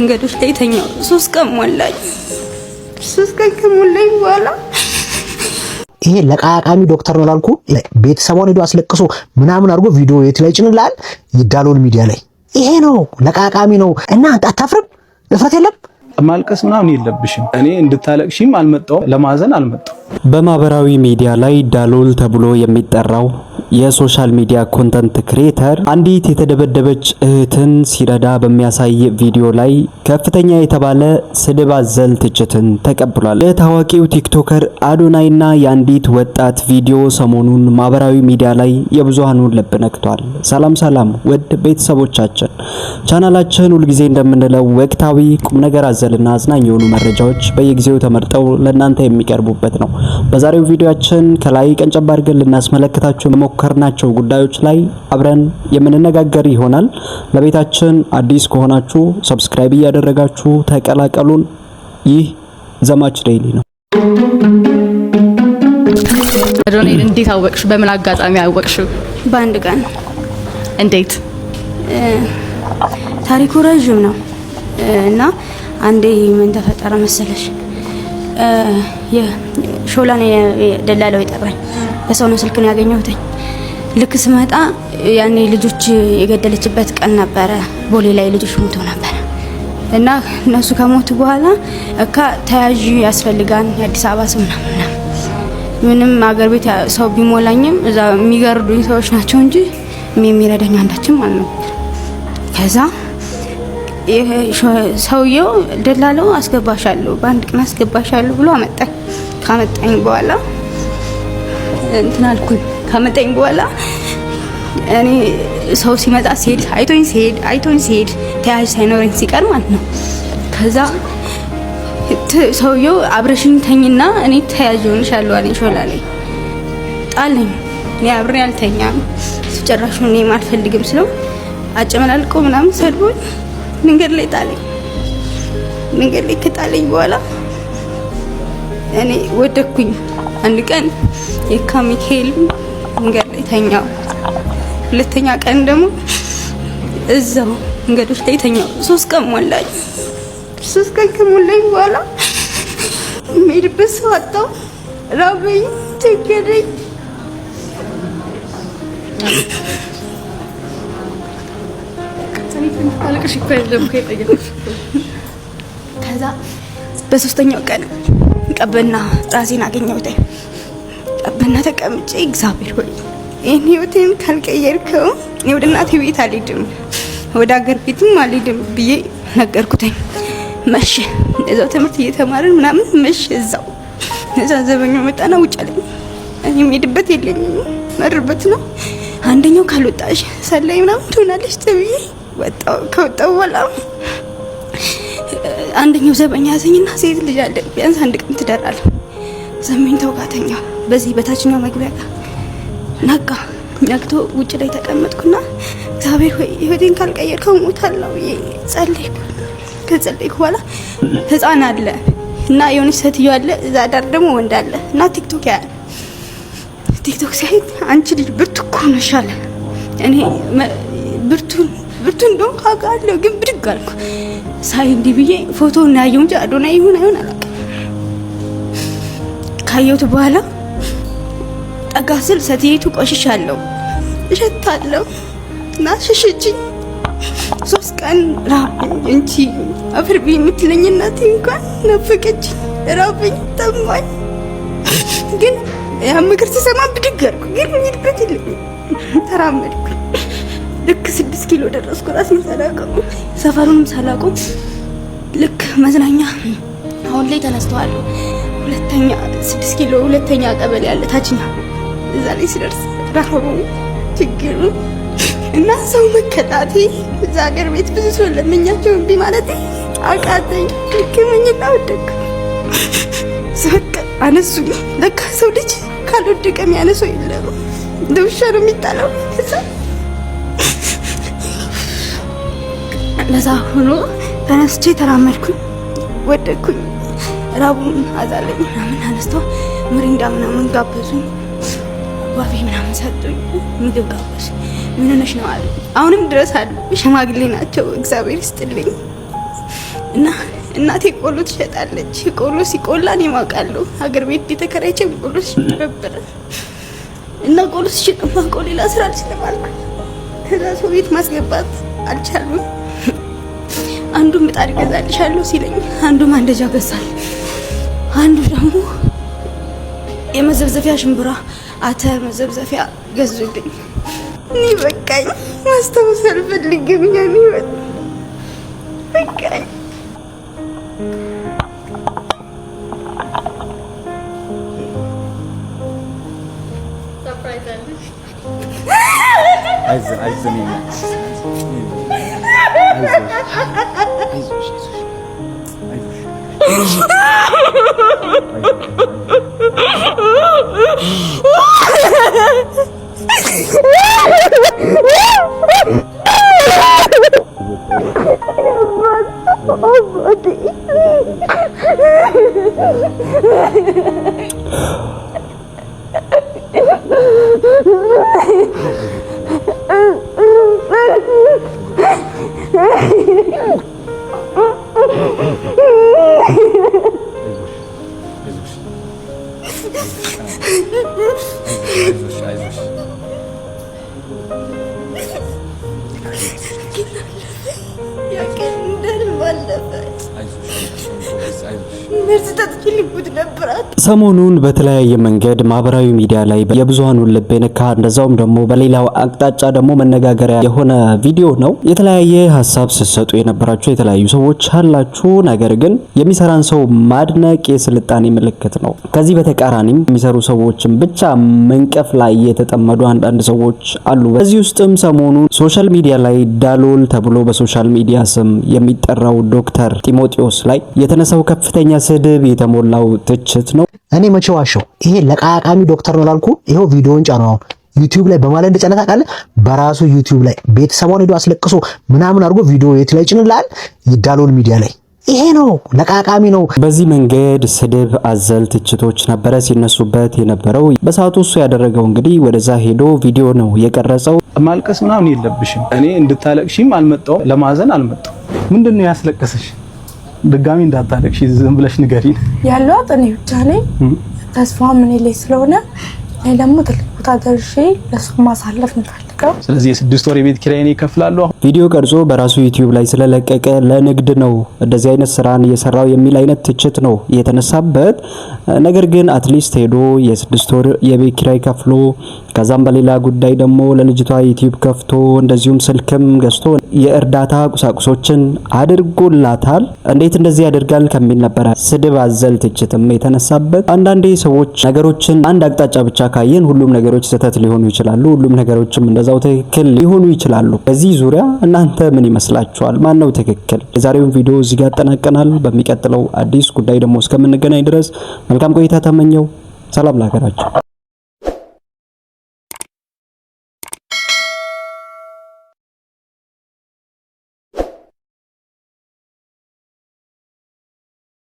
እንግዲህ ለይተኛው 3 ቀን ሞላኝ። 3 ቀን ከሞላኝ በኋላ ይሄ ለቃቃሚ ዶክተር ነው ላልኩ ቤተሰቡን ሄዶ አስለቅሶ ምናምን አድርጎ ቪዲዮ የት ላይ ጭንላል? ይዳሎል ሚዲያ ላይ። ይሄ ነው ለቃቃሚ ነው። እና አንተ አታፍርም? እፍረት የለም? ማልቀስ ምናምን የለብሽም። እኔ እንድታለቅሽም አልመጣሁም፣ ለማዘን አልመጣሁም። በማህበራዊ ሚዲያ ላይ ዳሎል ተብሎ የሚጠራው የሶሻል ሚዲያ ኮንተንት ክሬተር አንዲት የተደበደበች እህትን ሲረዳ በሚያሳይ ቪዲዮ ላይ ከፍተኛ የተባለ ስድብ አዘል ትችትን ተቀብሏል። የታዋቂው ቲክቶከር አዶናይና የአንዲት ወጣት ቪዲዮ ሰሞኑን ማህበራዊ ሚዲያ ላይ የብዙሃኑን ልብ ነክቷል። ሰላም ሰላም ውድ ቤተሰቦቻችን፣ ቻናላችን ሁልጊዜ እንደምንለው ወቅታዊ ቁም ነገር አዘልና አዝናኝ የሆኑ መረጃዎች በየጊዜው ተመርጠው ለእናንተ የሚቀርቡበት ነው። በዛሬው ቪዲዮአችን ከላይ ቀንጨብ አድርገን ልናስመለክታችሁ የሞከርናቸው ጉዳዮች ላይ አብረን የምንነጋገር ይሆናል። ለቤታችን አዲስ ከሆናችሁ ሰብስክራይብ እያደረጋችሁ ተቀላቀሉን። ይህ ዘማች ዴይሊ ነው። አዶናይ እንዴት አወቅሽ? በምን አጋጣሚ አወቅሽው? በአንድ ቀን። እንዴት? ታሪኩ ረጅም ነው እና አንዴ ምን ተፈጠረ መሰለሽ? የሾላን ደላላው ይጠራኝ በሰው ነው ስልክ ነው ያገኘሁት። ልክ ስመጣ ያኔ ልጆች የገደለችበት ቀን ነበረ። ቦሌ ላይ ልጆች ሞተው ነበር እና እነሱ ከሞቱ በኋላ እካ ተያዥ ያስፈልጋን የአዲስ አበባ ሰው ምንም አገር ቤት ሰው ቢሞላኝም እዛ የሚገርዱኝ ሰዎች ናቸው እንጂ የሚረዳኝ አንዳችም አልነበር። ከዛ ሰውየው ደላላው አስገባሻለሁ በአንድ ቀን አስገባሻለሁ ብሎ አመጣኝ። ካመጣኝ በኋላ እንትን አልኩኝ። ካመጣኝ በኋላ እኔ ሰው ሲመጣ ሲሄድ አይቶኝ ሲሄድ ተያዥ ሳይኖረኝ ሲቀር ማለት ነው። ከዛ ሰውየው አብረሽኝ ተኝና እኔ ተያዥ ሆንሻለሁ አለኝ። ሾላ ላይ ጣለኝ። እኔ አብሬ አልተኛም ጭራሽ እኔ አልፈልግም ስለው አጨመላልቆ ምናምን ሰድቦኝ መንገድ ላይ ጣለኝ። መንገድ ላይ ከጣለኝ በኋላ እኔ ወደኩኝ። አንድ ቀን የካ ሚካኤል መንገድ ላይ ተኛው። ሁለተኛ ቀን ደግሞ እዛው መንገዶች ላይ ተኛው። 3 ቀን ሞላኝ። 3 ቀን ከሞላኝ በኋላ የምሄድበት ሰው አጣሁ። ራበኝ፣ ቸገረኝ። ከዛ በ3ኛው ቀን ቀበና ራሴን አገኘሁት። ቀበና ተቀምጬ እግዚአብሔር ሆይ ይሄን ህይወቴን ካልቀየርከው እኔ ወደ እናቴ ቤት አልሄድም፣ ወደ ሀገር ቤትም አልሄድም ብዬ ነገርኩትኝ። መሸ። እዛው ትምህርት እየተማርን ምናምን መሸ። እዛ ዘበኛው መጣና ውጭ አለኝ። እኔ የምሄድበት የለኝም፣ መርበት ነው። አንደኛው ካልወጣሽ ሰላይ ምናምን ትሆናለች ተብዬ ወጣው። ከወጣው በኋላ አንደኛው ዘበኛ ያዘኝና ሴት ልጅ አለ ቢያንስ አንድ ቀን ትደራል ዘመኝ ተውጋተኛው በዚህ በታችኛው መግቢያ ጋር ነቅቶ ውጭ ላይ ተቀመጥኩና እግዚአብሔር ሆይ ህይወቴን ካልቀየርከው ሞታለሁ ጸለይኩ። ከጸለይኩ በኋላ ህፃን አለ እና የሆነች ሴትዮ አለ፣ እዛ ዳር ደግሞ ወንድ አለ እና ቲክቶክ ሲያይ አንቺ ልጅ ብርቱ እኮ ነሽ አለ። እኔ ብርቱ እንደው ካጋለሁ ግን ብድግ አልኩ። ሳይ እንዲህ ብዬ ፎቶውን ያየው እንጂ አዶናይ ይሁን አይሁን አላውቅም። ካየሁት በኋላ ጠጋ ስል ሴትየቱ ቆሽሻለሁ፣ እሸታለሁ እና ሸሸችኝ። 3 ቀን ራበኝ እንጂ አፍርቢ የምትለኝ እናቴ እንኳን ናፈቀችኝ። ራበኝ፣ ጠማኝ። ግን ያ ምክር ስሰማ ብድግ አልኩ። ግን ምንድበት የለኝም። ተራመድኩ። ልክ 6 ኪሎ ደረስኩ። ራሴን ሳላውቀው ሰፈሩንም ሳላውቀው ልክ መዝናኛ አሁን ላይ ተነስተዋል። 6 ኪሎ ሁለተኛ ቀበሌ ያለ ታችኛ እዛ ላይ ሲደርስ ረሃቡ ችግሩ እና ሰው መከታቴ እዛ ሀገር ቤት ብዙ ሰው ለምኛቸው እምቢ ማለቴ አቃተኝ። ልክመኝና ወደኩ። ሰቀ አነሱኝ። ለካ ሰው ልጅ ካልወደቀ የሚያነሰው የለም፣ እንደ ውሻ ነው የሚጣለው። ለዛ ሆኖ ተነስቼ ተራመድኩኝ፣ ወደኩኝ። ራቡን አዛለኝ ምናምን አነስተው ምሪንዳ ምናምን ጋበዙኝ፣ ዋፌ ምናምን ሰጡኝ፣ ምግብ ጋበዙኝ። ምን ሆነሽ ነው አሉ። አሁንም ድረስ አሉ። ሽማግሌ ናቸው፣ እግዚአብሔር ይስጥልኝ። እና እናቴ ቆሎ ትሸጣለች። ቆሎ ሲቆላ እኔ ማውቃለሁ። ሀገር ቤት የተከራይቼ ቆሎ ሲሸጥ ነበር እና ቆሎ ሲሸጥ ማውቀው ሌላ ስራ አልችልም። ከዛ ሰው ቤት ማስገባት አልቻሉም። አንዱ ምጣድ ገዛልሻለሁ ሲለኝ አንዱ ማንደጃ ገዛል፣ አንዱ ደግሞ የመዘብዘፊያ ሽምብራ አተር መዘብዘፊያ ገዙልኝ። እኔ በቃኝ፣ ማስታወስ አልፈልግም። ያኔ በቃኝ። ሰሞኑን በተለያየ መንገድ ማህበራዊ ሚዲያ ላይ የብዙሃኑን ልብ የነካ እንደዛውም ደግሞ በሌላው አቅጣጫ ደግሞ መነጋገሪያ የሆነ ቪዲዮ ነው። የተለያየ ሀሳብ ስትሰጡ የነበራችሁ የተለያዩ ሰዎች አላችሁ። ነገር ግን የሚሰራን ሰው ማድነቅ የስልጣኔ ምልክት ነው። ከዚህ በተቃራኒም የሚሰሩ ሰዎችን ብቻ መንቀፍ ላይ የተጠመዱ አንዳንድ ሰዎች አሉ። በዚህ ውስጥም ሰሞኑን ሶሻል ሚዲያ ላይ ዳሎል ተብሎ በሶሻል ሚዲያ ስም የሚጠራው ዶክተር ጢሞቴዎስ ላይ የተነሳው ከፍተኛ ስድብ የተሞላው ትችት ነው። እኔ መቼ ዋሸው? ይሄ ለቃቃሚ ዶክተር ነው ላልኩ ይሄው ቪዲዮውን ጫነው ዩቲዩብ ላይ በማለት እንደጫነ ታውቃለህ። በራሱ ዩቲዩብ ላይ ቤተሰቡን ሄዶ አስለቅሶ ምናምን አድርጎ ቪዲዮ የት ላይ ጭንላል? ይዳሎል ሚዲያ ላይ። ይሄ ነው ለቃቃሚ ነው። በዚህ መንገድ ስድብ አዘል ትችቶች ነበረ ሲነሱበት የነበረው። በሰዓቱ እሱ ያደረገው እንግዲህ ወደዛ ሄዶ ቪዲዮ ነው የቀረጸው። ማልቀስ ምናምን የለብሽም። እኔ እንድታለቅሽም አልመጣሁም፣ ለማዘን አልመጣሁም። ምንድነው ያስለቀሰሽ? ድጋሚ እንዳታለቅሽ ዝም ብለሽ ንገሪን። ያለው እኔ ብቻ ነኝ። ተስፋው ምን ላይ ስለሆነ እኔ ደግሞ ትልቅ ቦታ ደርሼ ለሱ ማሳለፍ እንፈልጋው። ስለዚህ የ6 ወር የቤት ኪራይ እኔ እከፍላለሁ። ቪዲዮ ቀርጾ በራሱ ዩቲዩብ ላይ ስለለቀቀ ለንግድ ነው እንደዚህ አይነት ስራን እየሰራው የሚል አይነት ትችት ነው የተነሳበት። ነገር ግን አትሊስት ሄዶ የ6 ወር የቤት ኪራይ ከፍሎ ከዛም በሌላ ጉዳይ ደግሞ ለልጅቷ ዩቲዩብ ከፍቶ እንደዚሁም ስልክም ገዝቶ የእርዳታ ቁሳቁሶችን አድርጎላታል። እንዴት እንደዚህ ያደርጋል ከሚል ነበር ስድብ አዘል ትችትም የተነሳበት። አንዳንዴ ሰዎች ነገሮችን አንድ አቅጣጫ ብቻ ካየን ሁሉም ነገሮች ስህተት ሊሆኑ ይችላሉ፣ ሁሉም ነገሮችም እንደዛው ትክክል ሊሆኑ ይችላሉ። በዚህ ዙሪያ እናንተ ምን ይመስላችኋል? ማን ነው ትክክል? የዛሬውን ቪዲዮ እዚህ ጋር አጠናቀናል። በሚቀጥለው አዲስ ጉዳይ ደግሞ እስከምንገናኝ ድረስ መልካም ቆይታ ተመኘው። ሰላም ለሀገራችን።